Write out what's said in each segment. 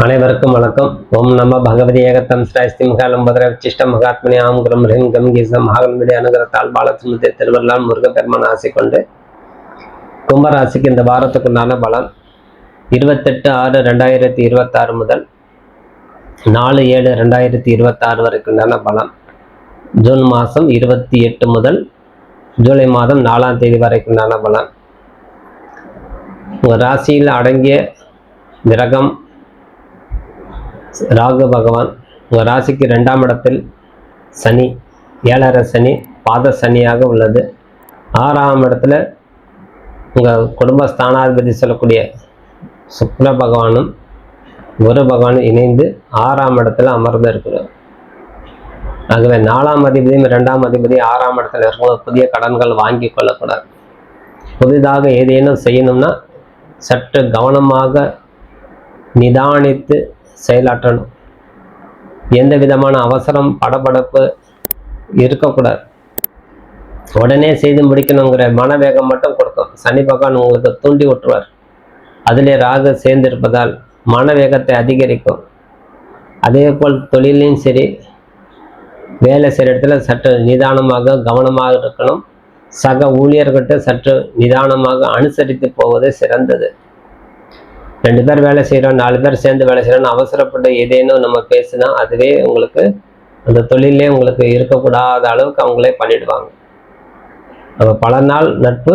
அனைவருக்கும் வணக்கம். ஓம் நம பகவதி ஏகத்தம் ஸ்ரீ மகாலம்பதர உச்சிஷ்ட மகாத்மனி ஆம் குரம் ஹிம் கம் கீசம் மகாலம்படி அனுகிரத்தால் பாலசுமதி திருவள்ளால் முருகப்பெருமான் ஆசை கொண்டு கும்பராசிக்கு இந்த வாரத்துக்குண்டான பலன் 28/6/2026 முதல் 4/7/2026 வரைக்குண்டான பலன். ஜூன் மாதம் 28 முதல் ஜூலை மாதம் 4ஆம் தேதி வரைக்குண்டான பலன். உங்கள் ராசியில் அடங்கிய கிரகம் ராகு பகவான். உங்கள் ராசிக்கு 2ஆம் இடத்தில் சனி, 7.5 சனி, பாத சனியாக உள்ளது. 6ஆம் இடத்துல உங்கள் குடும்ப ஸ்தானாதிபதி சொல்லக்கூடிய சுக்கிர பகவானும் குரு பகவானும் இணைந்து 6ஆம் இடத்துல அமர்ந்து இருக்கிறார். ஆகவே 4ஆம் அதிபதியும் 2ஆம் அதிபதி 6ஆம் இடத்துல இருக்கும்போது புதிய கடன்கள் வாங்கி கொள்ளக்கூடாது. புதிதாக ஏதேனும் செய்யணும்னா சற்று கவனமாக நிதானித்து செயலாற்றணும். எந்த விதமான அவசரம் படபடப்பு இருக்கக்கூடாது. உடனே செய்து முடிக்கணுங்கிற மனவேகம் மட்டும் கொடுக்கும். சனி பகவான் உங்களுக்கு தூண்டி விட்டுருவார். அதிலே ராகு சேர்ந்திருப்பதால் மனவேகத்தை அதிகரிக்கும். அதே போல் தொழிலையும் சரி, வேலை செய்கிற இடத்துல சற்று நிதானமாக கவனமாக இருக்கணும். சக ஊழியர்கிட்ட சற்று நிதானமாக அனுசரித்து போவது சிறந்தது. 2 பேர் வேலை செய்கிறோம், 4 பேர் சேர்ந்து வேலை செய்கிறோம்னு அவசரப்பட்டு ஏதேனும் நம்ம பேசினா அதுவே உங்களுக்கு அந்த தொழிலே உங்களுக்கு இருக்கக்கூடாத அளவுக்கு அவங்களே பண்ணிடுவாங்க. நம்ம பல நாள் நட்பு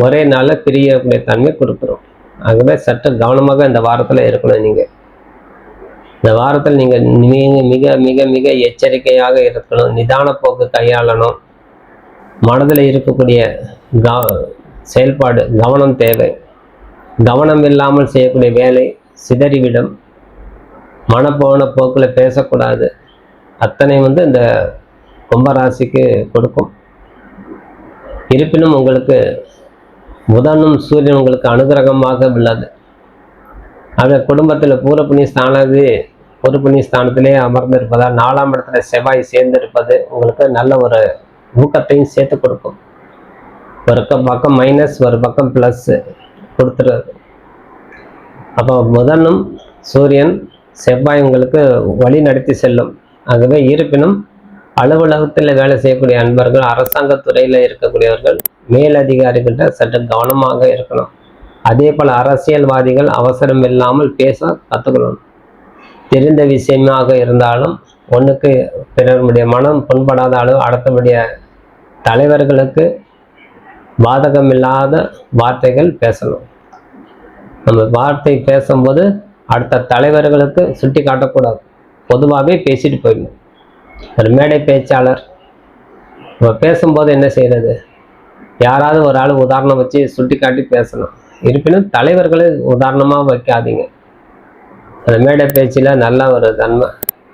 ஒரே நாளில் பிரியக்கூடிய தன்மை கொடுக்குறோம். ஆகவே சற்று கவனமாக இந்த வாரத்தில் இருக்கணும். நீங்கள் இந்த வாரத்தில் நீங்கள் மிக மிக மிக எச்சரிக்கையாக இருக்கணும். நிதான போக்கு கையாளணும். மனதில் இருக்கக்கூடிய செயல்பாடு கவனம் தேவை. கவனம் இல்லாமல் செய்யக்கூடிய வேலை சிதறிவிடும். மனப்போன போக்கில் பேசக்கூடாது. அத்தனை இந்த கும்பராசிக்கு கொடுக்கும். இருப்பினும் உங்களுக்கு புதனும் சூரியன் உங்களுக்கு அனுகிரகமாக உள்ளது. ஆக குடும்பத்தில் பூரப்புண்ணிய ஸ்தானது பொறுப்புண்ணிய ஸ்தானத்திலே அமர்ந்திருப்பதால் 4ஆம் இடத்துல செவ்வாய் சேர்ந்திருப்பது உங்களுக்கு நல்ல ஒரு ஊக்கத்தையும் சேர்த்து கொடுக்கும். ஒரு பக்கம் மைனஸ், ஒரு பக்கம் ப்ளஸ் கொடுத்துருது. அப்போ புதனும் சூரியன் செவ்வாய் உங்களுக்கு வழி நடத்தி செல்லும். ஆகவே இருப்பினும் அலுவலகத்தில் வேலை செய்யக்கூடிய அன்பர்கள், அரசாங்கத்துறையில் இருக்கக்கூடியவர்கள், மேலதிகாரிகிட்ட சற்று கவனமாக இருக்கணும். அதே போல் அரசியல்வாதிகள் அவசரம் இல்லாமல் பேச கற்றுக்கணும். தெரிந்த விஷயமாக இருந்தாலும் ஒன்றுக்கு பிறருடைய மனம் புண்படாத அளவு அடுத்தபடிய தலைவர்களுக்கு பாதகமில்லாத வார்த்தைகள் பேசணும். நம்ம வார்த்தை பேசும்போது அடுத்த தலைவர்களுக்கு சுட்டி காட்டக்கூடாது. பொதுவாகவே பேசிட்டு போயிடணும். ஒரு மேடை பேச்சாளர் நம்ம பேசும்போது என்ன செய்யறது, யாராவது ஒரு ஆள் உதாரணம் வச்சு சுட்டி காட்டி பேசணும். இருப்பினும் தலைவர்களை உதாரணமாக வைக்காதீங்க. அந்த மேடை பேச்சில் நல்ல ஒரு தன்மை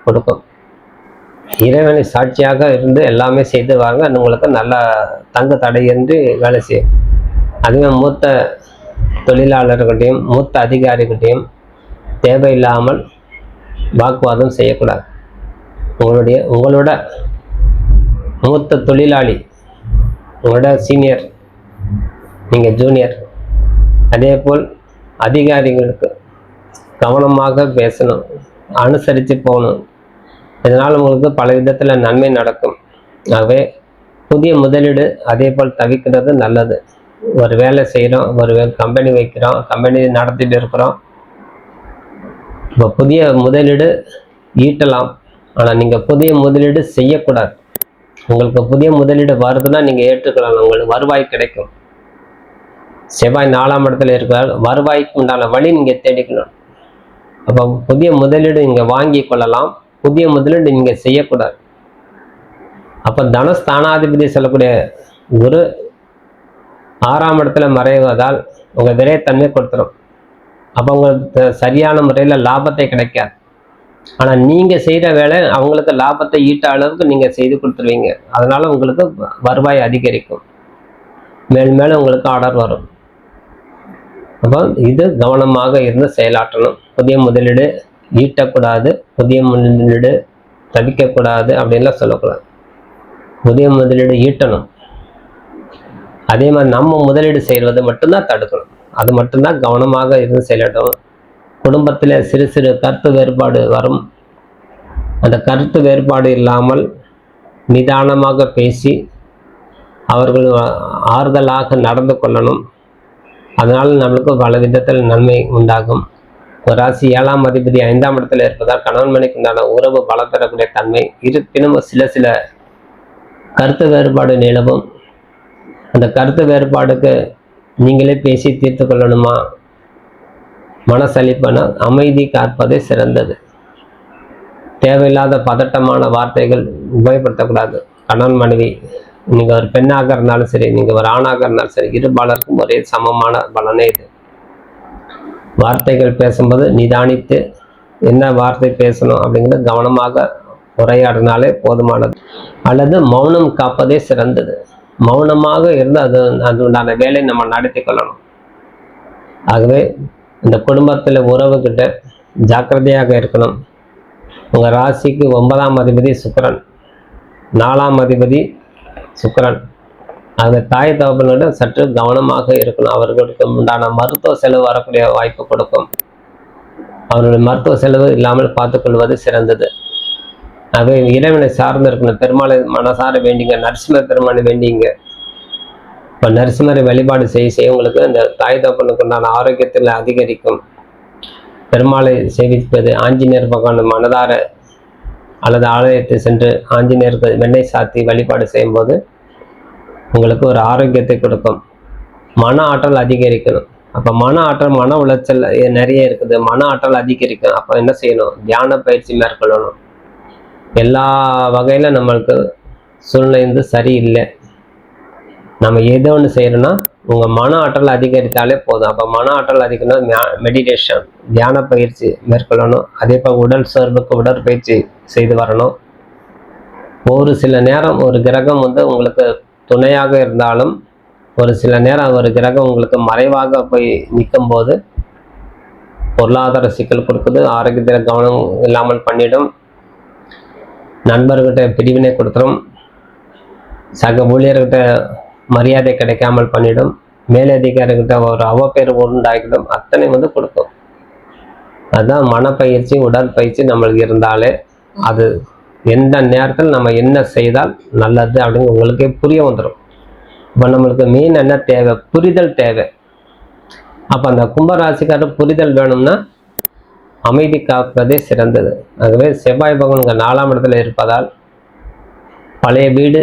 கொடுக்கும். இறைவனை சாட்சியாக இருந்து எல்லாமே செய்து வாங்க. உங்களுக்கு நல்ல தங்கு தடையின்றி வேலை செய்யும். அதுவே மூத்த தொழிலாளர்கிட்டையும் மூத்த அதிகாரிகிட்டையும் தேவையில்லாமல் வாக்குவாதம் செய்யக்கூடாது. உங்களோட மூத்த தொழிலாளி, உங்களோட சீனியர், நீங்கள் ஜூனியர். அதே போல் அதிகாரிகளுக்கு கவனமாக பேசணும், அனுசரித்து போகணும். இதனால் உங்களுக்கு பல விதத்தில் நன்மை நடக்கும். ஆகவே புதிய முதலீடு அதே போல் தவிர்க்கிறது நல்லது. ஒரு வேலை செய்கிறோம், ஒரு கம்பெனி வைக்கிறோம், கம்பெனி நடத்திட்டு இருக்கிறோம். இப்போ புதிய முதலீடு ஈட்டலாம், ஆனால் நீங்கள் புதிய முதலீடு செய்யக்கூடாது. உங்களுக்கு புதிய முதலீடு வருதுன்னா நீங்கள் ஏற்றுக்கலாம், உங்களுக்கு வருவாய் கிடைக்கும். செவ்வாய் 4ஆம் இடத்துல இருக்கிறார். வருவாய்க்கு உண்டான வழி நீங்கள் தேடிக்கணும். அப்போ புதிய முதலீடு நீங்கள் வாங்கி கொள்ளலாம், புதிய முதலீடு நீங்கள் செய்யக்கூடாது. அப்போ தனஸ்தானாதிபதி சொல்லக்கூடிய குரு 6ஆம் இடத்துல மறைவதால் உங்கள் விரைத்தன்மை கொடுத்துரும். அப்போ உங்களுக்கு சரியான முறையில் லாபத்தை கிடைக்காது. ஆனால் நீங்கள் செய்கிற வேலை அவங்களுக்கு லாபத்தை ஈட்ட அளவுக்கு நீங்கள் செய்து கொடுத்துருவீங்க. அதனால் உங்களுக்கு வருவாய் அதிகரிக்கும். மேலும் மேலும் உங்களுக்கு ஆர்டர் வரும். அப்போ இது கவனமாக இருந்து செயலாற்றணும். புதிய முதலீடு ஈட்டக்கூடாது, புதிய முதலீடு தவிக்கக்கூடாது அப்படின்லாம் சொல்லக்கூடாது. புதிய முதலீடு ஈட்டணும். அதே மாதிரி நம்ம முதலீடு செய்வது மட்டும்தான் தடுக்கணும். அது மட்டும்தான் கவனமாக இருந்து செயலிடணும். குடும்பத்தில் சிறு சிறு கருத்து வேறுபாடு வரும். அந்த கருத்து வேறுபாடு இல்லாமல் நிதானமாக பேசி அவர்கள் ஆறுதலாக நடந்து கொள்ளணும். அதனால் நம்மளுக்கு பல விதத்தில் நன்மை உண்டாகும். ஒரு ராசி 7ஆம் அதிபதி 5ஆம் இடத்துல இருப்பதால் கணவன் மனைவிக்கு உண்டான உறவு பலம் பெறக்கூடிய தன்மை. இருப்பினும் சில கருத்து வேறுபாடு நிலவும். அந்த கருத்து வேறுபாடுக்கு நீங்களே பேசி தீர்த்து கொள்ளணுமா? மனசளிப்பான அமைதி காப்பதே சிறந்தது. தேவையில்லாத பதட்டமான வார்த்தைகள் உபயோகப்படுத்தக்கூடாது. கணவன் மனைவி, நீங்கள் ஒரு பெண்ணாக இருந்தாலும் சரி, நீங்கள் ஒரு ஆணாக இருந்தாலும் சரி, இருபாலருக்கும் ஒரே சமமான பலனே இது. வார்த்தைகள் பேசும்போது நிதானித்து என்ன வார்த்தை பேசணும் அப்படிங்கிறது கவனமாக உரையாடினாலே போதுமானது. அல்லது மௌனம் காப்பதே சிறந்தது. மௌனமாக இருந்து அது உண்டான வேலை நம்ம நடத்தி கொள்ளணும். ஆகவே இந்த குடும்பத்தில் உறவுகிட்ட ஜாக்கிரதையாக இருக்கணும். உங்கள் ராசிக்கு 9ஆம் அதிபதி சுக்கிரன், 4ஆம் அதிபதி சுக்கிரன். அந்த தாய் தகப்பனோட சற்று கவனமாக இருக்கணும். அவர்களுக்கு உண்டான மருத்துவ செலவு வரக்கூடிய வாய்ப்பு கொடுக்கும். அவர்களுடைய மருத்துவ செலவு இல்லாமல் பார்த்துக்கொள்வது சிறந்தது. ஆகவே இறைவனை சார்ந்து இருக்கணும். பெருமாளை மனசார வேண்டிங்க, நரசிம்மர் பெருமாளை வேண்டிங்க. இப்போ நரசிம்மரை வழிபாடு செய்ய உங்களுக்கு இந்த தாய் தகப்பனுக்கு உண்டான ஆரோக்கியத்தில் அதிகரிக்கும். பெருமாளை சேவிப்பது, ஆஞ்சநேயர் பகவான் மனதார அல்லது ஆலயத்தை சென்று ஆஞ்சநேயருக்கு வெண்ணெய் சாத்தி வழிபாடு செய்யும்போது உங்களுக்கு ஒரு ஆரோக்கியத்தை கொடுக்கும். மன ஆற்றல் அதிகரிக்கணும். அப்போ மன ஆற்றல், மன உளைச்சல் நிறைய இருக்குது. மன ஆற்றல் அதிகரிக்கும். அப்போ என்ன செய்யணும்? தியான பயிற்சி மேற்கொள்ளணும். எல்லா வகையில் நம்மளுக்கு சூழ்நிலை சரியில்லை. நம்ம ஏதோ ஒன்று செய்யணும்னா உங்கள் மன ஆற்றல் அதிகரித்தாலே போதும். அப்போ மன ஆற்றல் அதிகரிக்கணும். மெடிடேஷன், தியான பயிற்சி மேற்கொள்ளணும். அதே போல் உடல் சோர்வுக்கு உடற்பயிற்சி செய்து வரணும். ஒரு சில நேரம் ஒரு கிரகம் உங்களுக்கு துணையாக இருந்தாலும், ஒரு சில நேரம் ஒரு கிரகம் உங்களுக்கு மறைவாக போய் நிற்கும் போது பொருளாதார சிக்கல் கொடுக்குது, ஆரோக்கியத்தில் கவனம் இல்லாமல் பண்ணிடும், நண்பர்கிட்ட பிரிவினை கொடுத்துரும், சக ஊழியர்கிட்ட மரியாதை கிடைக்காமல் பண்ணிடும், மேலதிகாரிகிட்ட ஒரு அவப்பேர் உண்டாக்கிடும். அத்தனை கொடுக்கும். அதுதான் மனப்பயிற்சி, உடற்பயிற்சி நம்மளுக்கு இருந்தாலே அது எந்த நேரத்தில் நம்ம என்ன செய்தால் நல்லது அப்படின்னு உங்களுக்கே புரிய வந்துடும். இப்போ நம்மளுக்கு மெயின் என்ன தேவை? புரிதல் தேவை. அப்போ அந்த கும்பராசிக்காரர் புரிதல் வேணும்னா அமைதி காப்பதே சிறந்தது. ஆகவே செவ்வாய் பகவான் உங்கள் 4ஆம் இடத்துல இருப்பதால் பழைய வீடு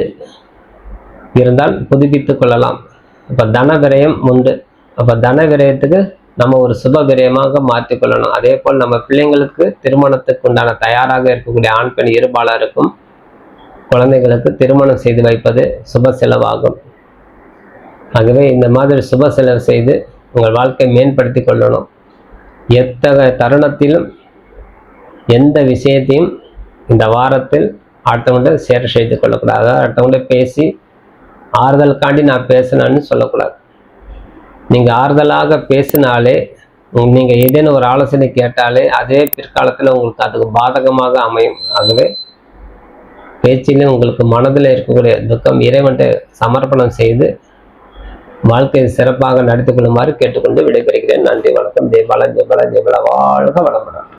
இருந்தால் புதுப்பித்து கொள்ளலாம். இப்போ தன விரயம் உண்டு. அப்போ தன விரயத்துக்கு நம்ம ஒரு சுப விரயமாக மாற்றிக்கொள்ளணும். அதே போல் நம்ம பிள்ளைங்களுக்கு திருமணத்துக்கு உண்டான தயாராக இருக்கக்கூடிய ஆண் பெண் இருபாலருக்கும் குழந்தைகளுக்கு திருமணம் செய்து வைப்பது சுப செலவாகும். ஆகவே இந்த மாதிரி சுப செலவு செய்து உங்கள் வாழ்க்கை மேம்படுத்தி கொள்ளணும். எத்தகைய தருணத்திலும் எந்த விஷயத்தையும் இந்த வாரத்தில் அடுத்தவங்கள்ட்ட ஷேர் செய்து கொள்ளக்கூடாது. அதாவது அடுத்தவங்கள்ட்ட பேசி ஆறுதலுக்காண்டி நான் பேசினேன்னு சொல்லக்கூடாது. நீங்கள் ஆறுதலாக பேசினாலே, நீங்கள் ஏதேனும் ஒரு ஆலோசனை கேட்டாலே அதே பிற்காலத்தில் உங்களுக்கு அதுக்கு பாதகமாக அமையும். ஆகவே பேச்சிலும் உங்களுக்கு மனதில் இருக்கக்கூடிய துக்கம் இறைவன்ட்டு சமர்ப்பணம் செய்து வாழ்க்கையை சிறப்பாக நடத்தி கொள்ளுமாறு கேட்டுக்கொண்டு விடைபெறுகிறேன். நன்றி, வணக்கம். ஜெயபாலா, ஜெயபாலா, ஜெயபாலா. வாழ்க வளமுடன்.